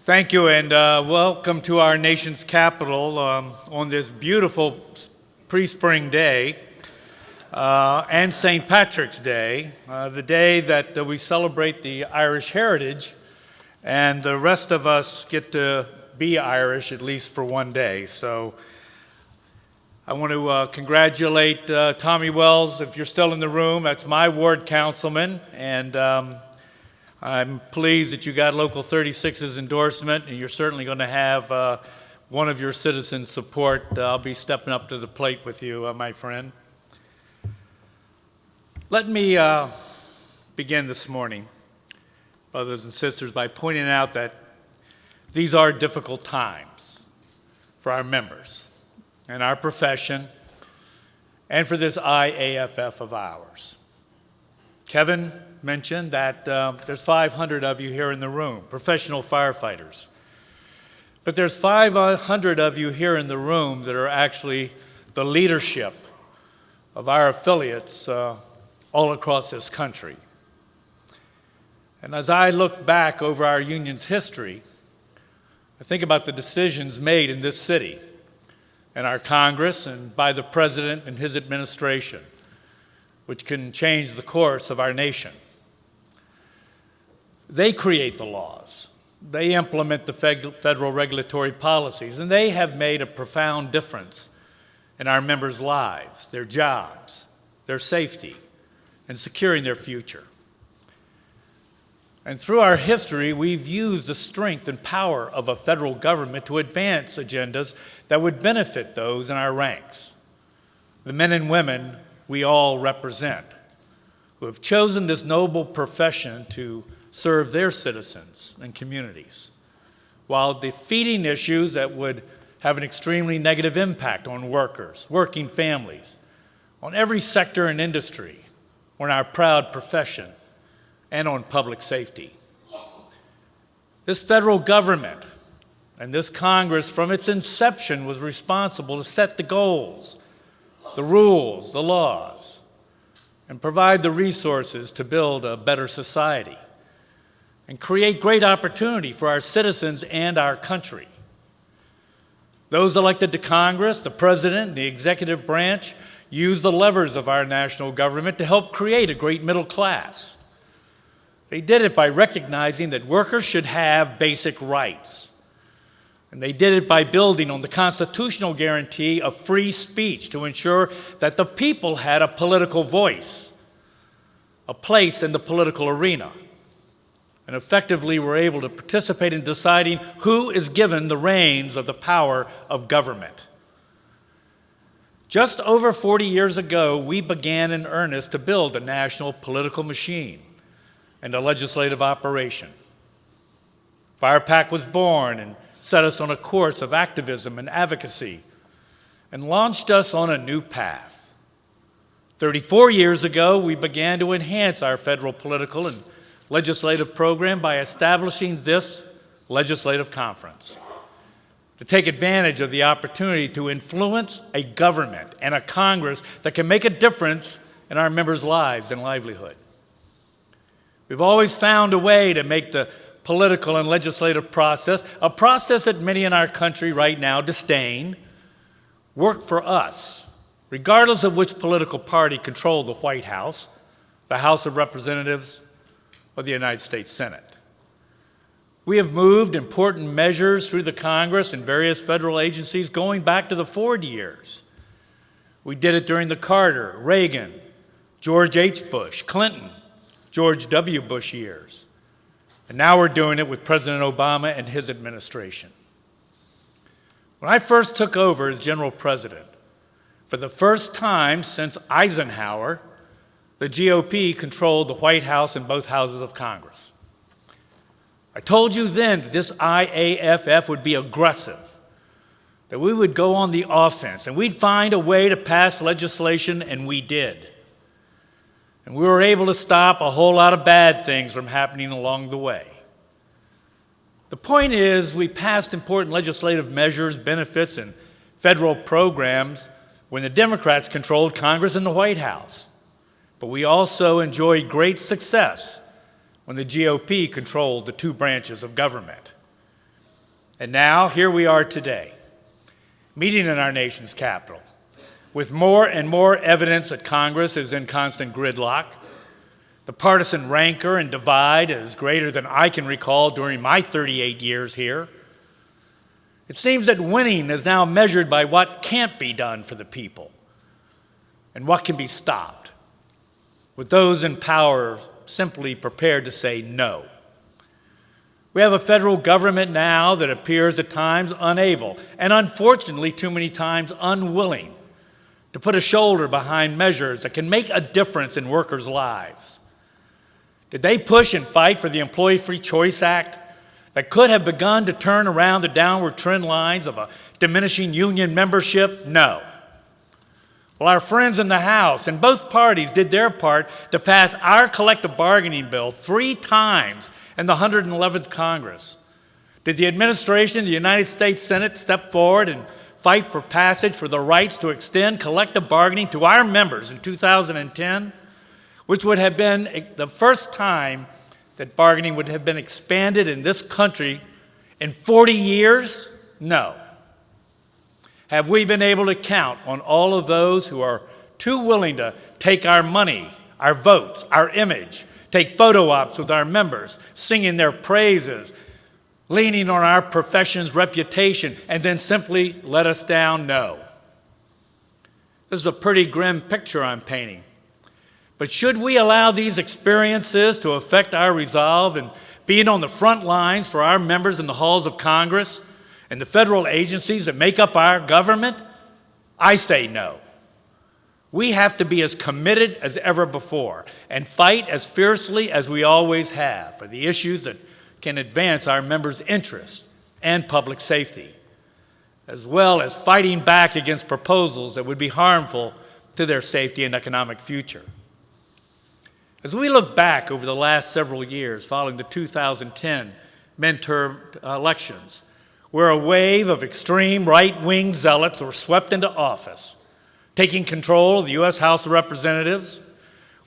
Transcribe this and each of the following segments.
Thank you, and welcome to our nation's capital on this beautiful pre-spring day and St. Patrick's Day, the day that we celebrate the Irish heritage, and the rest of us get to be Irish, at least for one day. So I want to congratulate Tommy Wells, if you're still in the room. That's my ward councilman, and I'm pleased that you got Local 36's endorsement, and you're certainly going to have one of your citizens' support. I'll be stepping up to the plate with you, my friend. Let me begin this morning, brothers and sisters, by pointing out that these are difficult times for our members and our profession and for this IAFF of ours. Kevin mentioned that there's 500 of you here in the room, professional firefighters. But there's 500 of you here in the room that are actually the leadership of our affiliates all across this country. And as I look back over our union's history, I think about the decisions made in this city and our Congress and by the President and his administration, which can change the course of our nation. They create the laws. They implement the federal regulatory policies, and they have made a profound difference in our members' lives, their jobs, their safety, and securing their future. And through our history, we've used the strength and power of a federal government to advance agendas that would benefit those in our ranks, the men and women we all represent, who have chosen this noble profession to serve their citizens and communities, while defeating issues that would have an extremely negative impact on workers, working families, on every sector and industry, on our proud profession, and on public safety. This federal government and this Congress, from its inception, was responsible to set the goals, the rules, the laws, and provide the resources to build a better society and create great opportunity for our citizens and our country. Those elected to Congress, the President, and the executive branch, use the levers of our national government to help create a great middle class. They did it by recognizing that workers should have basic rights. And they did it by building on the constitutional guarantee of free speech to ensure that the people had a political voice, a place in the political arena, and effectively were able to participate in deciding who is given the reins of the power of government. Just over 40 years ago, we began in earnest to build a national political machine and a legislative operation. FirePack was born and set us on a course of activism and advocacy and launched us on a new path. 34 years ago, we began to enhance our federal political and legislative program by establishing this legislative conference to take advantage of the opportunity to influence a government and a Congress that can make a difference in our members' lives and livelihood. We've always found a way to make the political and legislative process, a process that many in our country right now disdain, work for us, regardless of which political party controlled the White House, the House of Representatives, or the United States Senate. We have moved important measures through the Congress and various federal agencies going back to the Ford years. We did it during the Carter, Reagan, George H. Bush, Clinton, George W. Bush years. And now we're doing it with President Obama and his administration. When I first took over as General President, for the first time since Eisenhower, the GOP controlled the White House and both houses of Congress. I told you then that this IAFF would be aggressive, that we would go on the offense, and we'd find a way to pass legislation, and we did. And we were able to stop a whole lot of bad things from happening along the way. The point is, we passed important legislative measures, benefits, and federal programs when the Democrats controlled Congress and the White House. But we also enjoyed great success when the GOP controlled the two branches of government. And now, here we are today, meeting in our nation's capital, with more and more evidence that Congress is in constant gridlock. The partisan rancor and divide is greater than I can recall during my 38 years here. It seems that winning is now measured by what can't be done for the people and what can be stopped, with those in power simply prepared to say no. We have a federal government now that appears at times unable, and unfortunately too many times unwilling, to put a shoulder behind measures that can make a difference in workers' lives. Did they push and fight for the Employee Free Choice Act that could have begun to turn around the downward trend lines of a diminishing union membership? No. Well, our friends in the House and both parties did their part to pass our collective bargaining bill 3 times in the 111th Congress. Did the administration of the United States Senate step forward and fight for passage for the rights to extend collective bargaining to our members in 2010, which would have been the first time that bargaining would have been expanded in this country in 40 years? No. Have we been able to count on all of those who are too willing to take our money, our votes, our image, take photo ops with our members, singing their praises, leaning on our profession's reputation, and then simply let us down? No. This is a pretty grim picture I'm painting. But should we allow these experiences to affect our resolve in being on the front lines for our members in the halls of Congress and the federal agencies that make up our government? I say no. We have to be as committed as ever before and fight as fiercely as we always have for the issues that can advance our members' interests and public safety, as well as fighting back against proposals that would be harmful to their safety and economic future. As we look back over the last several years following the 2010 midterm elections, where a wave of extreme right-wing zealots were swept into office, taking control of the U.S. House of Representatives,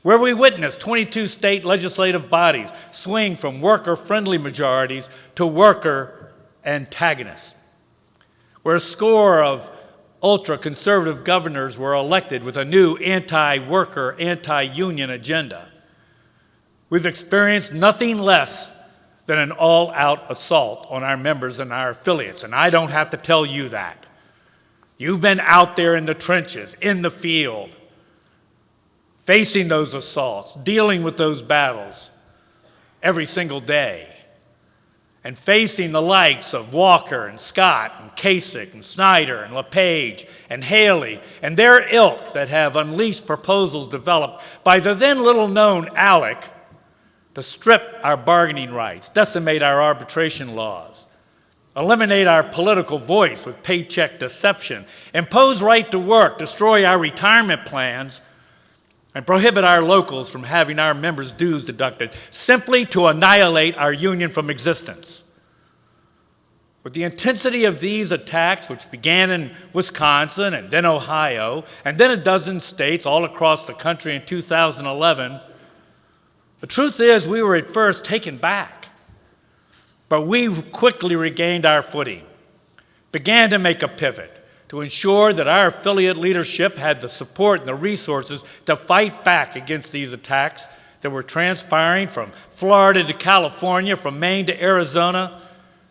where we witnessed 22 state legislative bodies swing from worker-friendly majorities to worker antagonists, where a score of ultra-conservative governors were elected with a new anti-worker, anti-union agenda. We've experienced nothing less than an all-out assault on our members and our affiliates, and I don't have to tell you that. You've been out there in the trenches, in the field, facing those assaults, dealing with those battles every single day, and facing the likes of Walker and Scott and Kasich and Snyder and LePage and Haley and their ilk that have unleashed proposals developed by the then little-known ALEC to strip our bargaining rights, decimate our arbitration laws, eliminate our political voice with paycheck deception, impose right to work, destroy our retirement plans, and prohibit our locals from having our members' dues deducted, simply to annihilate our union from existence. With the intensity of these attacks, which began in Wisconsin and then Ohio, and then a dozen states all across the country in 2011, the truth is we were at first taken back, but we quickly regained our footing, began to make a pivot to ensure that our affiliate leadership had the support and the resources to fight back against these attacks that were transpiring from Florida to California, from Maine to Arizona,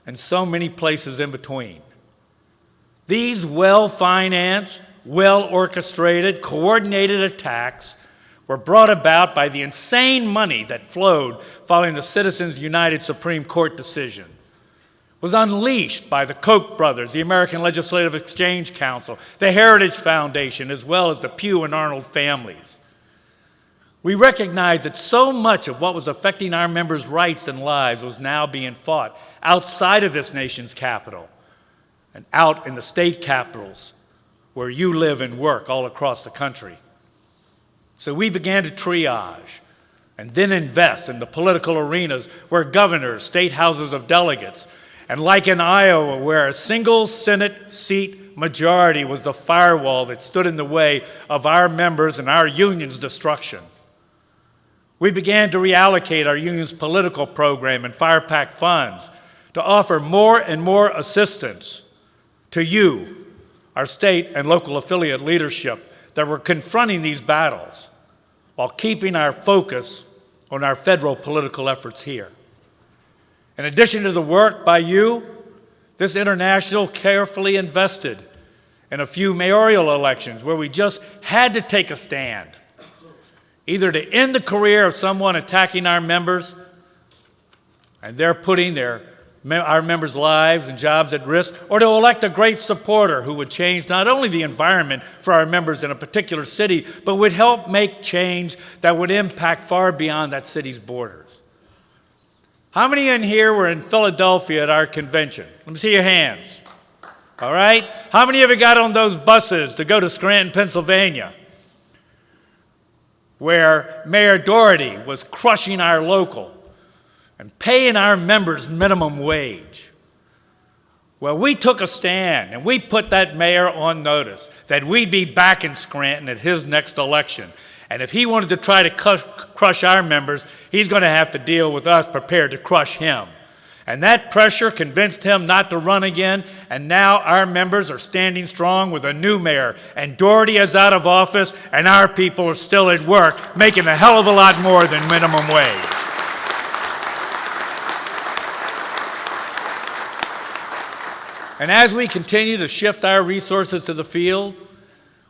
and so many places in between. These well-financed, well-orchestrated, coordinated attacks were brought about by the insane money that flowed following the Citizens United Supreme Court decision, was unleashed by the Koch brothers, the American Legislative Exchange Council, the Heritage Foundation, as well as the Pew and Arnold families. We recognize that so much of what was affecting our members' rights and lives was now being fought outside of this nation's capital and out in the state capitals where you live and work all across the country. So we began to triage and then invest in the political arenas where governors, state houses of delegates, and like in Iowa, where a single Senate seat majority was the firewall that stood in the way of our members and our union's destruction. We began to reallocate our union's political program and fire PAC funds to offer more and more assistance to you, our state and local affiliate leadership that were confronting these battles while keeping our focus on our federal political efforts here. In addition to the work by you, this international carefully invested in a few mayoral elections where we just had to take a stand, either to end the career of someone attacking our members, and they're putting our members' lives and jobs at risk, or to elect a great supporter who would change not only the environment for our members in a particular city, but would help make change that would impact far beyond that city's borders. How many in here were in Philadelphia at our convention? Let me see your hands. All right? How many of you got on those buses to go to Scranton, Pennsylvania, where Mayor Doherty was crushing our local and paying our members minimum wage? Well, we took a stand and we put that mayor on notice that we'd be back in Scranton at his next election. And if he wanted to try to crush our members, he's going to have to deal with us prepared to crush him. And that pressure convinced him not to run again, and now our members are standing strong with a new mayor, and Doherty is out of office, and our people are still at work, making a hell of a lot more than minimum wage. And as we continue to shift our resources to the field,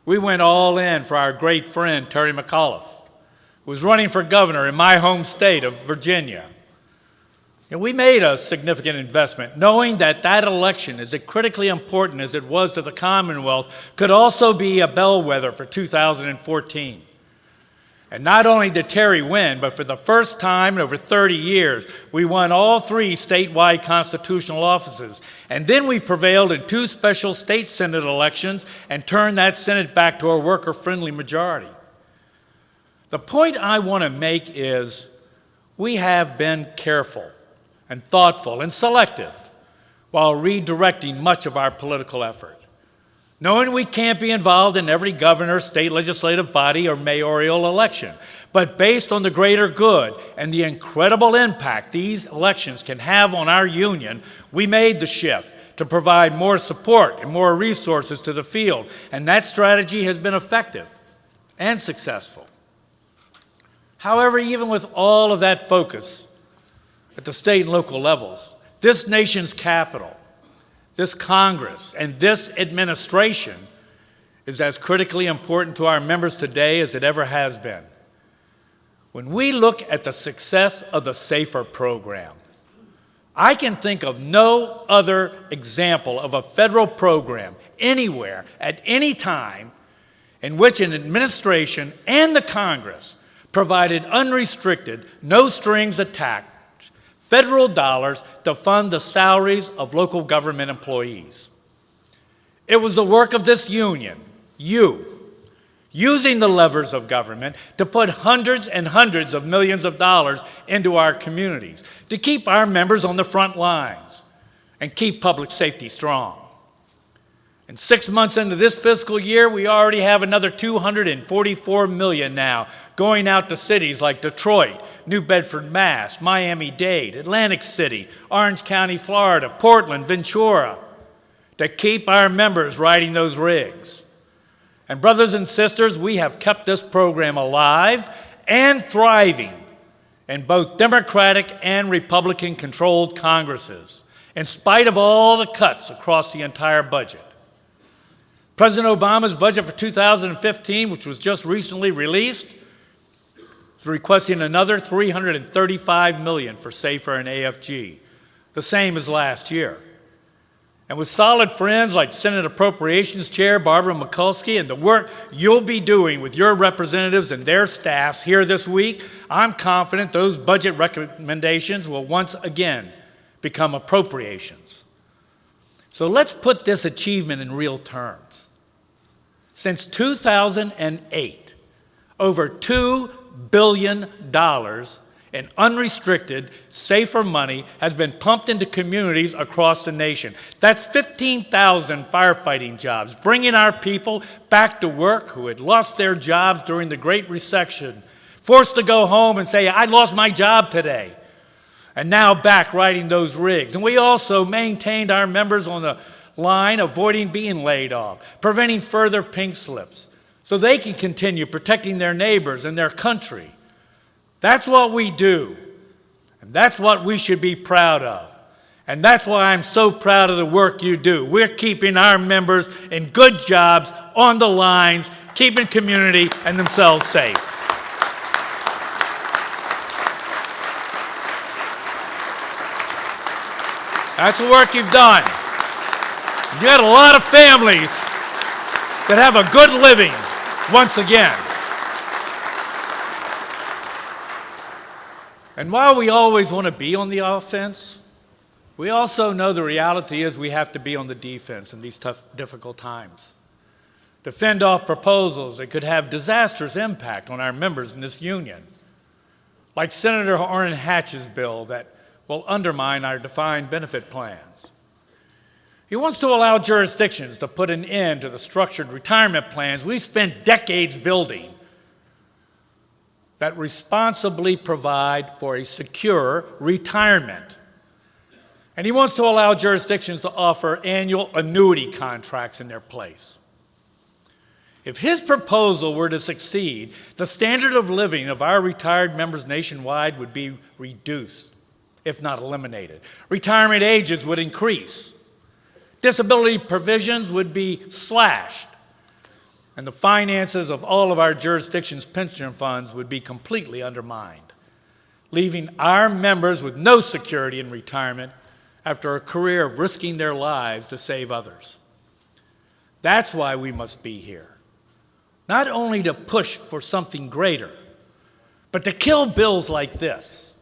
we went all in for our great friend, Terry McAuliffe, who was running for governor in my home state of Virginia. And we made a significant investment, knowing that that election, as critically important as it was to the Commonwealth, could also be a bellwether for 2014. And not only did Terry win, but for the first time in over 30 years, we won all 3 statewide constitutional offices. And then we prevailed in 2 special state Senate elections and turned that Senate back to a worker-friendly majority. The point I want to make is we have been careful and thoughtful and selective while redirecting much of our political effort. Knowing we can't be involved in every governor, state legislative body, or mayoral election, but based on the greater good and the incredible impact these elections can have on our union, we made the shift to provide more support and more resources to the field, and that strategy has been effective and successful. However, even with all of that focus at the state and local levels, this nation's capital, this Congress, and this administration is as critically important to our members today as it ever has been. When we look at the success of the SAFER program, I can think of no other example of a federal program anywhere at any time in which an administration and the Congress provided unrestricted, no strings attached federal dollars to fund the salaries of local government employees. It was the work of this union, you, using the levers of government to put hundreds and hundreds of millions of dollars into our communities, to keep our members on the front lines and keep public safety strong. And 6 months into this fiscal year, we already have another $244 million now going out to cities like Detroit, New Bedford, Mass., Miami-Dade, Atlantic City, Orange County, Florida, Portland, Ventura, to keep our members riding those rigs. And brothers and sisters, we have kept this program alive and thriving in both Democratic and Republican-controlled Congresses, in spite of all the cuts across the entire budget. President Obama's budget for 2015, which was just recently released, is requesting another $335 million for SAFER and AFG, the same as last year. And with solid friends like Senate Appropriations Chair Barbara Mikulski and the work you'll be doing with your representatives and their staffs here this week, I'm confident those budget recommendations will once again become appropriations. So let's put this achievement in real terms. Since 2008, over $2 billion in unrestricted, SAFER money has been pumped into communities across the nation. That's 15,000 firefighting jobs, bringing our people back to work who had lost their jobs during the Great Recession, forced to go home and say, I lost my job today. and now back riding those rigs. And we also maintained our members on the line, avoiding being laid off, preventing further pink slips, so they can continue protecting their neighbors and their country. That's what we do, and that's what we should be proud of. And that's why I'm so proud of the work you do. We're keeping our members in good jobs, on the lines, keeping community and themselves safe. That's the work you've done. You got a lot of families that have a good living, once again. And while we always want to be on the offense, we also know the reality is we have to be on the defense in these tough, difficult times. To fend off proposals that could have disastrous impact on our members in this union, like Senator Orrin Hatch's bill that will undermine our defined benefit plans. He wants to allow jurisdictions to put an end to the structured retirement plans we spent decades building that responsibly provide for a secure retirement. And he wants to allow jurisdictions to offer annual annuity contracts in their place. If his proposal were to succeed, the standard of living of our retired members nationwide would be reduced, if not eliminated. Retirement ages would increase. Disability provisions would be slashed. And the finances of all of our jurisdictions' pension funds would be completely undermined, leaving our members with no security in retirement after a career of risking their lives to save others. That's why we must be here. Not only to push for something greater, but to kill bills like this.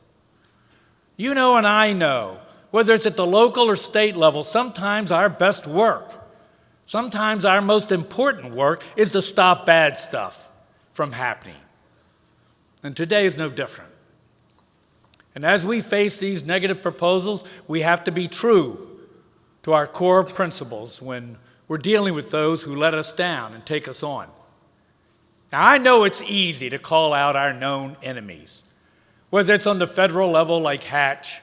You know and I know, whether it's at the local or state level, sometimes our best work, sometimes our most important work is to stop bad stuff from happening. And today is no different. And as we face these negative proposals, we have to be true to our core principles when we're dealing with those who let us down and take us on. Now, I know it's easy to call out our known enemies, whether it's on the federal level like Hatch,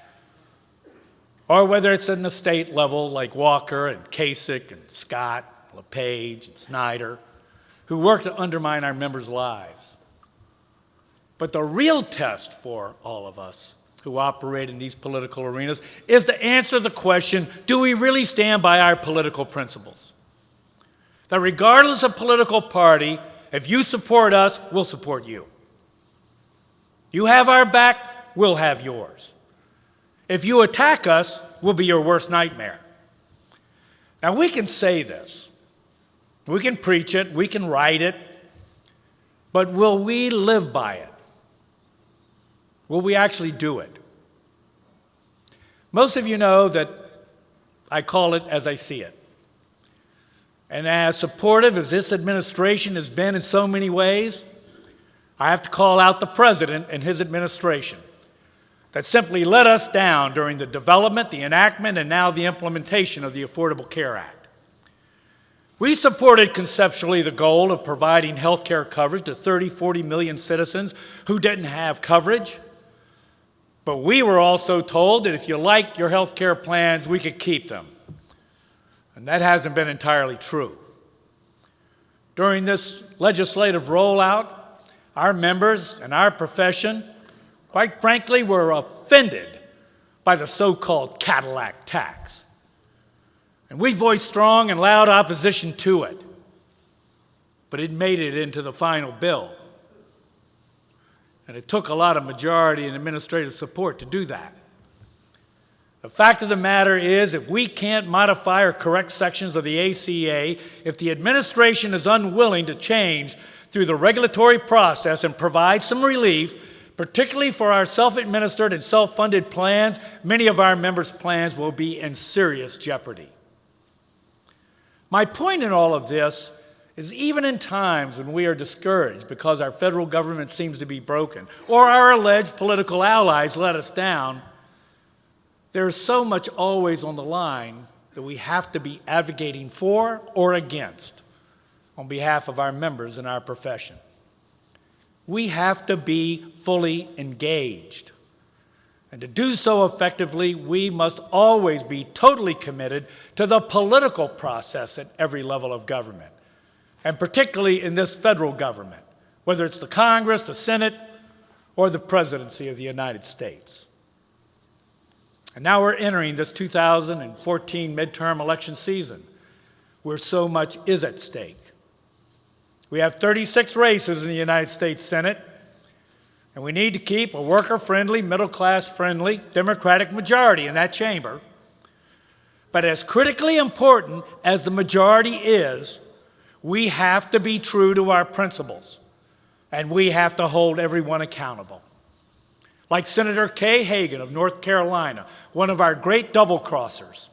or whether it's in the state level like Walker and Kasich and Scott, LePage and Snyder, who work to undermine our members' lives. But the real test for all of us who operate in these political arenas is to answer the question, do we really stand by our political principles? That regardless of political party, if you support us, we'll support you. You have our back, we'll have yours. If you attack us, we'll be your worst nightmare. Now, we can say this. We can preach it, we can write it, but will we live by it? Will we actually do it? Most of you know that I call it as I see it. And as supportive as this administration has been in so many ways, I have to call out the president and his administration that simply let us down during the development, the enactment, and now the implementation of the Affordable Care Act. We supported conceptually the goal of providing health care coverage to 30, 40 million citizens who didn't have coverage. But we were also told that if you liked your health care plans, we could keep them. And that hasn't been entirely true. During this legislative rollout, our members and our profession, quite frankly, were offended by the so-called Cadillac tax. And we voiced strong and loud opposition to it. But it made it into the final bill. And it took a lot of majority and administrative support to do that. The fact of the matter is, if we can't modify or correct sections of the ACA, if the administration is unwilling to change through the regulatory process and provide some relief, particularly for our self-administered and self-funded plans, many of our members' plans will be in serious jeopardy. My point in all of this is even in times when we are discouraged because our federal government seems to be broken or our alleged political allies let us down, there is so much always on the line that we have to be advocating for or against on behalf of our members and our profession. We have to be fully engaged. And to do so effectively, we must always be totally committed to the political process at every level of government, and particularly in this federal government, whether it's the Congress, the Senate, or the presidency of the United States. And now we're entering this 2014 midterm election season, where so much is at stake. We have 36 races in the United States Senate, and we need to keep a worker-friendly, middle-class-friendly Democratic majority in that chamber. But as critically important as the majority is, we have to be true to our principles, and we have to hold everyone accountable. Like Senator Kay Hagan of North Carolina, one of our great double-crossers,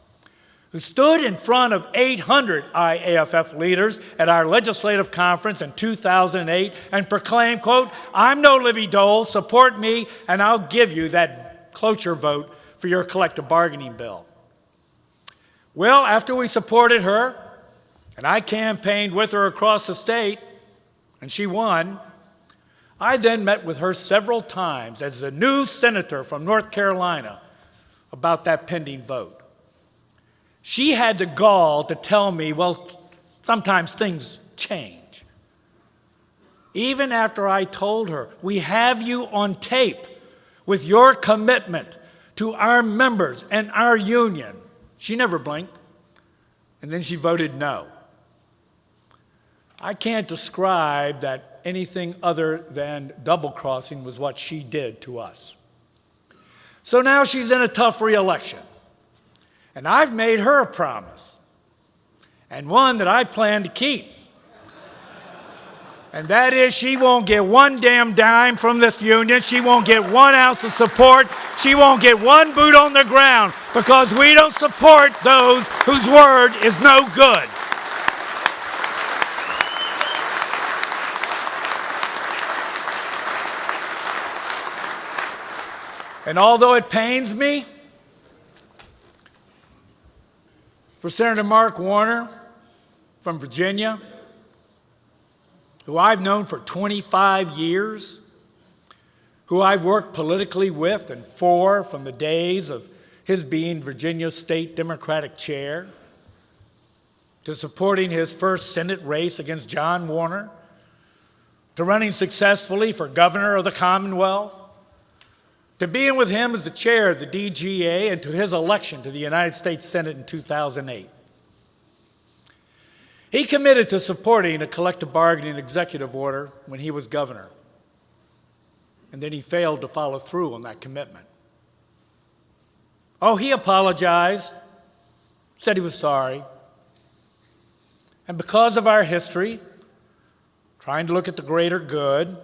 who stood in front of 800 IAFF leaders at our legislative conference in 2008 and proclaimed, quote, "I'm no Libby Dole, support me, and I'll give you that cloture vote for your collective bargaining bill." Well, after we supported her, and I campaigned with her across the state, and she won, I then met with her several times as a new senator from North Carolina about that pending vote. She had the gall to tell me, well, sometimes things change. Even after I told her, we have you on tape with your commitment to our members and our union, she never blinked, and then she voted no. I can't describe that anything other than double-crossing was what she did to us. So now she's in a tough re-election. And I've made her a promise, and one that I plan to keep. And that is, she won't get one damn dime from this union. She won't get 1 ounce of support. She won't get one boot on the ground, because we don't support those whose word is no good. And although it pains me for Senator Mark Warner from Virginia, who I've known for 25 years, who I've worked politically with and for from the days of his being Virginia's state Democratic chair, to supporting his first Senate race against John Warner, to running successfully for governor of the Commonwealth, to being with him as the chair of the DGA, and to his election to the United States Senate in 2008. He committed to supporting a collective bargaining executive order when he was governor, and then he failed to follow through on that commitment. Oh, he apologized, said he was sorry, and because of our history, trying to look at the greater good,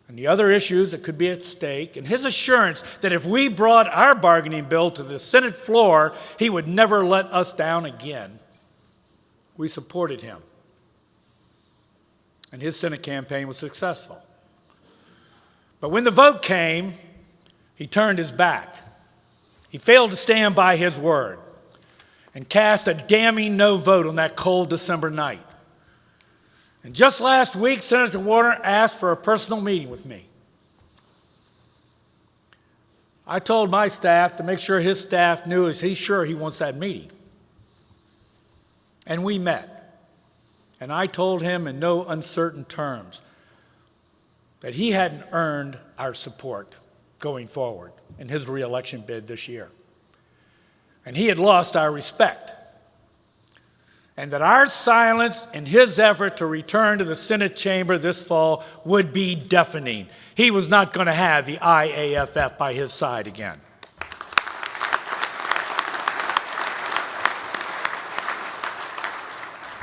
and the other issues that could be at stake, and his assurance that if we brought our bargaining bill to the Senate floor, he would never let us down again, we supported him. And his Senate campaign was successful. But when the vote came, he turned his back. He failed to stand by his word and cast a damning no vote on that cold December night. And just last week, Senator Warner asked for a personal meeting with me. I told my staff to make sure his staff knew he's sure he wants that meeting. And we met. And I told him in no uncertain terms that he hadn't earned our support going forward in his re-election bid this year. And he had lost our respect. And that our silence in his effort to return to the Senate chamber this fall would be deafening. He was not going to have the IAFF by his side again.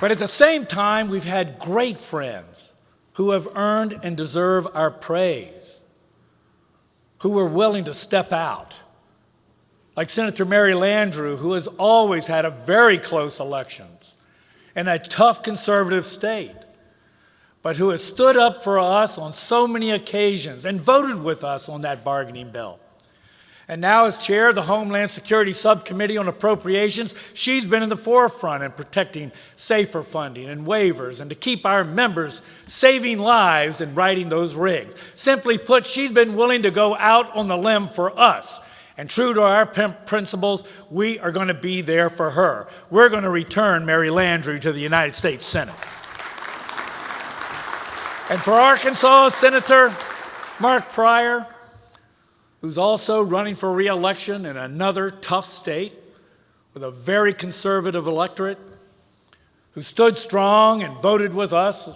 But at the same time, we've had great friends who have earned and deserve our praise, who were willing to step out, like Senator Mary Landrieu, who has always had a very close elections in a tough conservative state, but who has stood up for us on so many occasions and voted with us on that bargaining bill. And now as chair of the Homeland Security Subcommittee on Appropriations, she's been in the forefront in protecting safer funding and waivers and to keep our members saving lives and righting those rigs. Simply put, she's been willing to go out on the limb for us. And true to our principles, we are going to be there for her. We're going to return Mary Landrieu to the United States Senate. And for Arkansas Senator Mark Pryor, who's also running for re-election in another tough state with a very conservative electorate, who stood strong and voted with us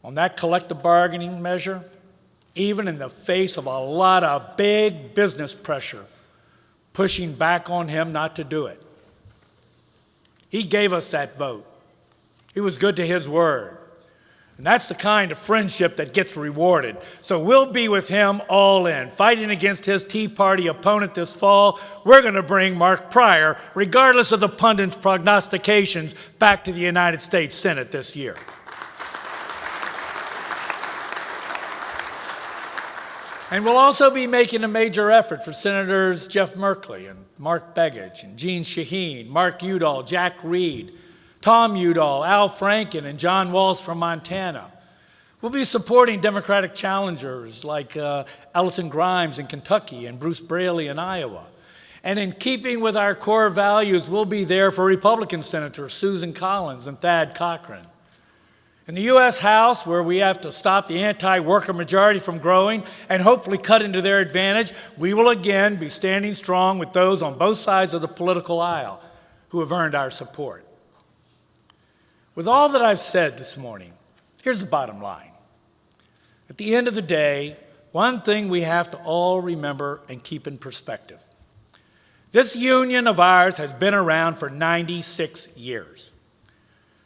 on that collective bargaining measure, even in the face of a lot of big business pressure pushing back on him not to do it. He gave us that vote. He was good to his word. And that's the kind of friendship that gets rewarded. So we'll be with him all in, fighting against his Tea Party opponent this fall. We're going to bring Mark Pryor, regardless of the pundits' prognostications, back to the United States Senate this year. And we'll also be making a major effort for Senators Jeff Merkley and Mark Begich and Jeanne Shaheen, Mark Udall, Jack Reed, Tom Udall, Al Franken, and John Walsh from Montana. We'll be supporting Democratic challengers like Allison Grimes in Kentucky and Bruce Braley in Iowa. And in keeping with our core values, we'll be there for Republican Senators Susan Collins and Thad Cochran. In the U.S. House, where we have to stop the anti-worker majority from growing and hopefully cut into their advantage, we will again be standing strong with those on both sides of the political aisle who have earned our support. With all that I've said this morning, here's the bottom line. At the end of the day, one thing we have to all remember and keep in perspective. This union of ours has been around for 96 years,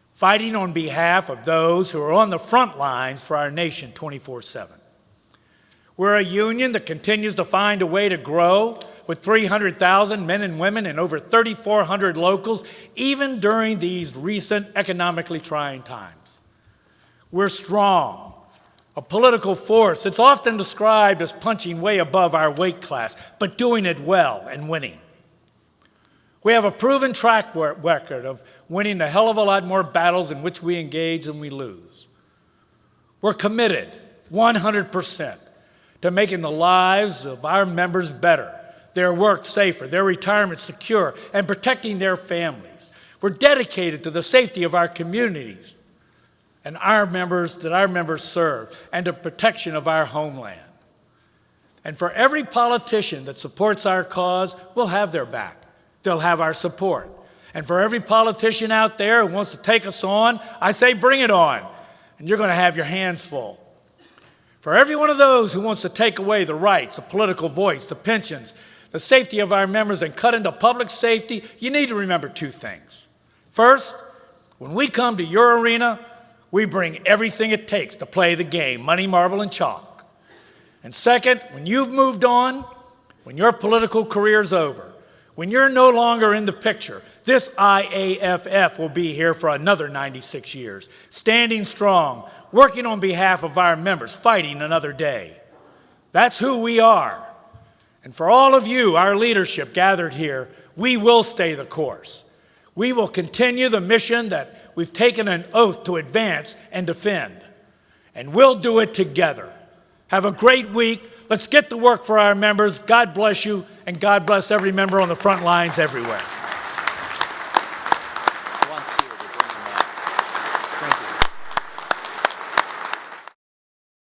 fighting on behalf of those who are on the front lines for our nation 24/7. We're a union that continues to find a way to grow with 300,000 men and women and over 3,400 locals, even during these recent economically trying times. We're strong, a political force. It's often described as punching way above our weight class, but doing it well and winning. We have a proven track record of winning a hell of a lot more battles in which we engage than we lose. We're committed 100% to making the lives of our members better, their work safer, their retirement secure, and protecting their families. We're dedicated to the safety of our communities and our members that our members serve, and the protection of our homeland. And for every politician that supports our cause, we'll have their back. They'll have our support. And for every politician out there who wants to take us on, I say bring it on, and you're going to have your hands full. For every one of those who wants to take away the rights, the political voice, the pensions, the safety of our members, and cut into public safety, you need to remember two things. First, when we come to your arena, we bring everything it takes to play the game, money, marble, and chalk. And second, when you've moved on, when your political career's over, when you're no longer in the picture, this IAFF will be here for another 96 years, standing strong, working on behalf of our members, fighting another day. That's who we are. And for all of you, our leadership gathered here, we will stay the course. We will continue the mission that we've taken an oath to advance and defend. And we'll do it together. Have a great week. Let's get to work for our members. God bless you, and God bless every member on the front lines everywhere.